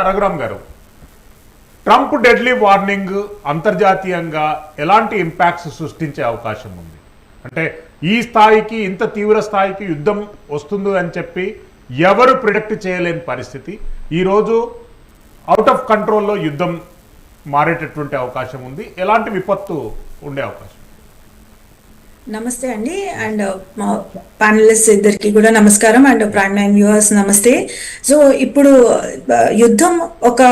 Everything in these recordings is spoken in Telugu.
రఘురామ్ గారు, ట్రంప్ డెడ్లీ వార్నింగ్ అంతర్జాతీయంగా ఎలాంటి ఇంపాక్ట్స్ సృష్టించే అవకాశం ఉంది? అంటే ఈ స్థాయికి, ఇంత తీవ్ర స్థాయికి యుద్ధం వస్తుంది అని చెప్పి ఎవరు ప్రిడిక్ట్ చేయలేని పరిస్థితి. ఈరోజు అవుట్ ఆఫ్ కంట్రోల్లో యుద్ధం మారేటటువంటి అవకాశం ఉంది. ఎలాంటి విపత్తు ఉండే అవకాశం? నమస్తే అండి, అండ్ మా ప్యానలిస్ట్ ఇద్దరికి కూడా నమస్కారం, అండ్ ప్రైమ్ నైన్ వ్యూవర్స్ నమస్తే. సో ఇప్పుడు యుద్ధం ఒక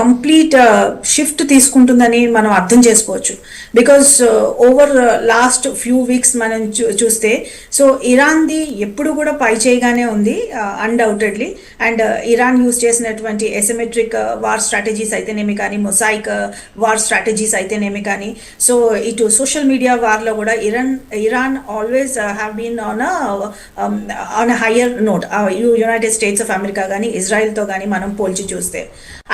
కంప్లీట్ షిఫ్ట్ తీసుకుంటుందని మనం అర్థం చేసుకోవచ్చు. Because over last few weeks మనం చూస్తే సో ఇరాన్ది ఎప్పుడు కూడా పై చేయగానే ఉంది అన్డౌటెడ్లీ. అండ్ ఇరాన్ యూజ్ చేసినటువంటి ఎసిమెట్రిక్ వార్ స్ట్రాటజీస్ అయితేనేమి కానీ, మొసాయిక్ వార్ స్ట్రాటజీస్ అయితేనేమి కానీ, సో ఇటు సోషల్ మీడియా వార్లో కూడా Iran always have been on a higher note. United States of America కానీ, ఇజ్రాయెల్తో కానీ మనం పోల్చి చూస్తే,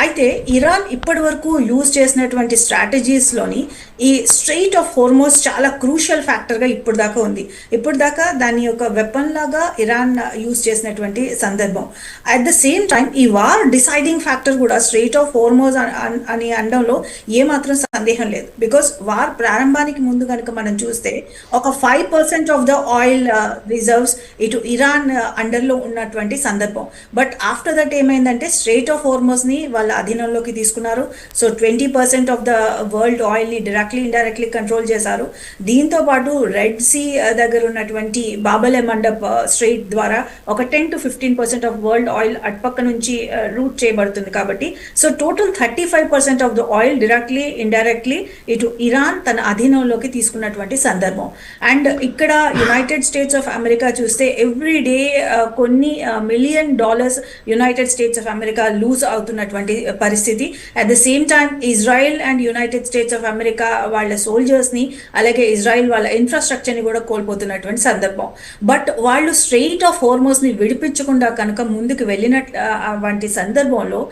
అయితే ఇరాన్ ఇప్పటి వరకు యూజ్ చేసినటువంటి స్ట్రాటజీస్లోని ఈ స్ట్రెయిట్ ఆఫ్ హోర్మోస్ చాలా క్రూషియల్ ఫ్యాక్టర్గా ఇప్పుడు దాకా ఉంది. ఇప్పుడు దాకా దాని యొక్క వెపన్ లాగా ఇరాన్ యూజ్ చేసినటువంటి సందర్భం. అట్ ద సేమ్ టైం ఈ వార్ డిసైడింగ్ ఫ్యాక్టర్ కూడా స్ట్రెయిట్ ఆఫ్ హోర్మోస్ అని అనడంలో ఏమాత్రం సందేహం లేదు. బికాస్ వార్ ప్రారంభానికి ముందు కనుక మనం చూస్తే ఒక 5% ఆఫ్ ద ఆయిల్ రిజర్వ్స్ ఇటు ఇరాన్ అండర్లో ఉన్నటువంటి సందర్భం. బట్ ఆఫ్టర్ దట్ ఏమైందంటే స్ట్రెయిట్ ఆఫ్ హోర్మోస్ని వాళ్ళ అధీనంలోకి తీసుకున్నారు. సో 20% ఆఫ్ ద వరల్డ్ ఆయిల్ని డైరెక్ట్లీ ఇండైరెక్ట్లీ కంట్రోల్ చేశారు. దీంతో పాటు రెడ్ సీ దగ్గర ఉన్నటువంటి బాబలే మండప్ స్ట్రెయిట్ ద్వారా ఒక 10 to 15% ఆఫ్ వరల్డ్ ఆయిల్ అటుపక్క నుంచి రూట్ చేయబడుతుంది. కాబట్టి so total 35% of the oil directly indirectly ఇటు ఇరాన్ తన అధీనంలోకి తీసుకున్నటువంటి సందర్భం. అండ్ ఇక్కడ యునైటెడ్ స్టేట్స్ ఆఫ్ అమెరికా చూస్తే ఎవ్రీ డే కొన్ని $1 million United States of America lose అవుతున్నటువంటి పరిస్థితి. At the same time Israel and United States of America వాళ్ళ సోల్జర్స్ని, అలాగే ఇజ్రాయెల్ వాళ్ళ ఇన్ఫ్రాస్ట్రక్చర్ని కూడా కోల్పోతున్నటువంటి సందర్భం. బట్ వాళ్ళు స్ట్రెయిట్ ఆఫ్ హోర్మోస్ని విడిపించకుండా కనుక ముందుకు వెళ్ళినటువంటి సందర్భంలో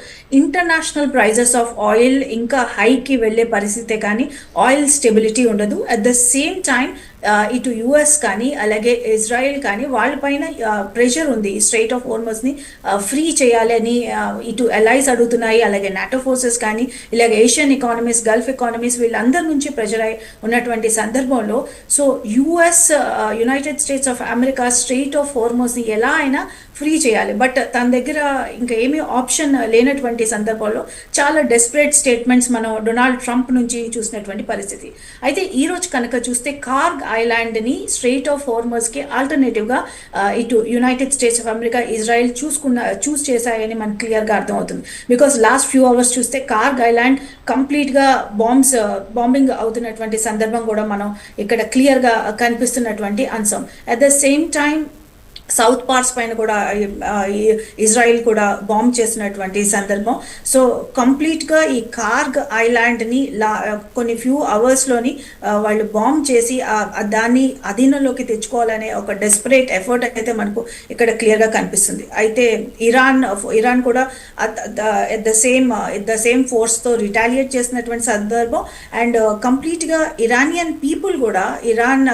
ఇంటర్నేషనల్ ప్రైజెస్ ఆఫ్ ఆయిల్ ఇంకా హైకి వెళ్ళే పరిస్థితే కానీ ఆయిల్ స్టెబిలిటీ ఉండదు. అట్ ద సేమ్ టైం ఇటు యుఎస్ కానీ అలాగే ఇజ్రాయెల్ కానీ వాళ్ళపైన ప్రెషర్ ఉంది. స్ట్రెయిట్ ఆఫ్ హోర్మోస్ని ఫ్రీ చేయాలని ఇటు అలైస్ అడుగుతున్నాయి. అలాగే నాటో ఫోర్సెస్ కానీ, ఇలాగే ఏషియన్ ఎకానమీస్, గల్ఫ్ ఎకానమీస్ వీళ్ళందరి నుంచి ప్రెషర్ అయి ఉన్నటువంటి సందర్భంలో so US, United States of America strait of హోర్మోస్ని ఎలా అయినా ఫ్రీ చేయాలి. బట్ తన దగ్గర ఇంకా ఏమీ ఆప్షన్ లేనటువంటి సందర్భంలో చాలా డెస్పరేట్ స్టేట్మెంట్స్ మనం డొనాల్డ్ ట్రంప్ నుంచి చూసినటువంటి పరిస్థితి. అయితే ఈరోజు కనుక చూస్తే కార్గ్ ఐలాండ్ని స్ట్రెయిట్ ఆఫ్ హోర్మోస్కి ఆల్టర్నేటివ్గా ఇటు United States of America, Israel choose చేశాయని మనకు క్లియర్గా అర్థమవుతుంది. బికాస్ లాస్ట్ ఫ్యూ అవర్స్ చూస్తే కార్గ్ ఐలాండ్ కంప్లీట్గా బాంబింగ్ అవుతున్నటువంటి సందర్భం కూడా మనం ఇక్కడ క్లియర్గా కనిపిస్తున్నటువంటి అంశం. At the same time south parts పైన కూడా ఇజ్రాయిల్ కూడా బాంబ్ చేసినటువంటి సందర్భం. సో కంప్లీట్గా ఈ కార్గ్ ఐలాండ్ని కొన్ని ఫ్యూ అవర్స్లోని వాళ్ళు బాంబ్ చేసి దాన్ని అధీనంలోకి తెచ్చుకోవాలనే ఒక డెస్పరేట్ ఎఫర్ట్ అయితే మనకు ఇక్కడ క్లియర్గా కనిపిస్తుంది. అయితే ఇరాన్ కూడా ఎట్ ద సేమ్ ఫోర్స్తో రిటాలియేట్ చేసినటువంటి సందర్భం. అండ్ కంప్లీట్గా ఇరానియన్ పీపుల్ కూడా ఇరాన్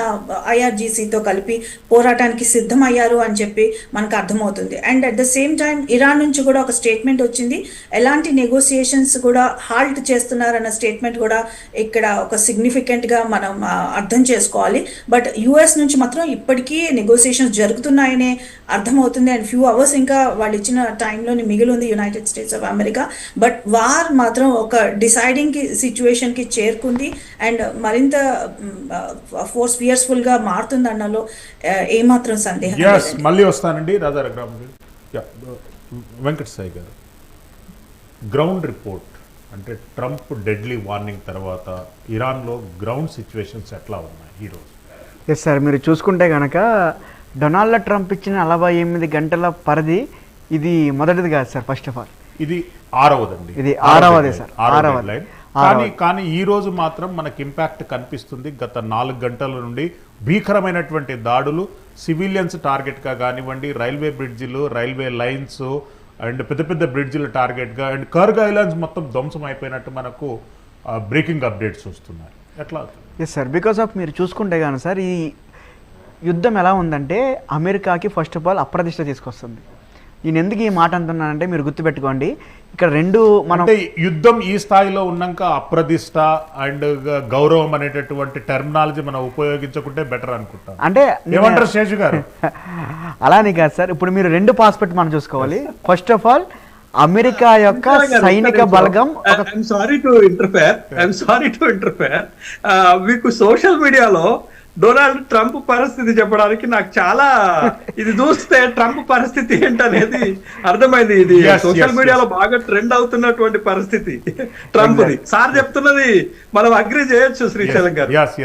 IRGCతో కలిపి పోరాటానికి సిద్ధమయ్యారు అని చెప్పి మనకు అర్థమవుతుంది. And at the same time Iran నుంచి కూడా ఒక స్టేట్మెంట్ వచ్చింది, ఎలాంటి నెగోసియేషన్స్ కూడా హాల్ట్ చేస్తున్నారన్న స్టేట్మెంట్ కూడా ఇక్కడ ఒక సిగ్నిఫికెంట్గా మనం అర్థం చేసుకోవాలి. బట్ యుఎస్ నుంచి మాత్రం ఇప్పటికీ నెగోసియేషన్స్ జరుగుతున్నాయనే అర్థమవుతుంది. అండ్ ఫ్యూ అవర్స్ ఇంకా వాళ్ళు ఇచ్చిన టైంలోని మిగిలి ఉంది United States of America. But war మాత్రం ఒక డిసైడింగ్ సిచ్యువేషన్కి చేరుకుంది అండ్ మరింత ఫియర్స్ఫుల్గా మారుతుంది అన్నలో ఏమాత్రం సందేహం. మళ్ళీ వస్తానండి రాజారామ్ వెంకట సాయి గారు. గ్రౌండ్ రిపోర్ట్ అంటే ట్రంప్ డెడ్లీ వార్నింగ్ తర్వాత ఇరాన్లో గ్రౌండ్ సిచ్యువేషన్స్ ఎట్లా ఉన్నాయి ఈరోజు? ఎస్ సార్, మీరు చూసుకుంటే కనుక డొనాల్డ్ ట్రంప్ ఇచ్చిన 48 గంటల పరిధి ఇది మొదటిది కాదు సార్. ఫస్ట్ ఆఫ్ ఆల్ ఇది ఆరవదండి, ఇది ఆరవదే సార్, ఆరవది. కానీ ఈ రోజు మాత్రం మనకి ఇంపాక్ట్ కనిపిస్తుంది. గత 4 గంటల నుండి భీకరమైనటువంటి దాడులు సివిలియన్స్ టార్గెట్గా కానివ్వండి, రైల్వే బ్రిడ్జిలు, రైల్వే లైన్స్ అండ్ పెద్ద పెద్ద బ్రిడ్జిల టార్గెట్గా అండ్ కార్గ్ ఐలాండ్స్ మొత్తం ధ్వంసం అయిపోయినట్టు మనకు బ్రేకింగ్ అప్డేట్స్ వస్తున్నాయి. ఎట్లా? ఎస్ సార్, బికాస్ ఆఫ్ మీరు చూసుకుంటే కానీ సార్ ఈ యుద్ధం ఎలా ఉందంటే అమెరికాకి ఫస్ట్ ఆఫ్ ఆల్ అప్రదిష్ట తీసుకొస్తుంది. నేను ఎందుకు ఈ మాట అంటున్నానంటే మీరు గుర్తుపెట్టుకోండి, ఇక్కడ రెండు మనం అంటే యుద్ధం ఈ స్థాయిలో ఉన్నాక అప్రదిష్ట అండ్ గౌరవం అనేటటువంటి టెర్మినాలజీ మనం ఉపయోగించకుంటే బెటర్ అనుకుంటాం. అంటే ఏమంటారు శేషు గారు? అలానే కాదు సార్, ఇప్పుడు మీరు రెండు పాస్పెక్ట్ మనం చూసుకోవాలి. ఫస్ట్ ఆఫ్ ఆల్ అమెరికా యొక్క సైనిక బలగం ఐఎమ్ సారీ టు ఇంటర్ఫేర్. మీకు సోషల్ మీడియాలో డొనాల్డ్ ట్రంప్ పరిస్థితి చెప్పడానికి నాకు చాలా ఇది చూస్తే ట్రంప్ పరిస్థితి ఏంటనేది అర్థమైంది. ఇది సోషల్ మీడియాలో బాగా ట్రెండ్ అవుతున్నటువంటి పరిస్థితి ట్రంప్ది. సార్ చెప్తున్నది మనం అగ్రి చేయొచ్చు శ్రీశైలం గారు.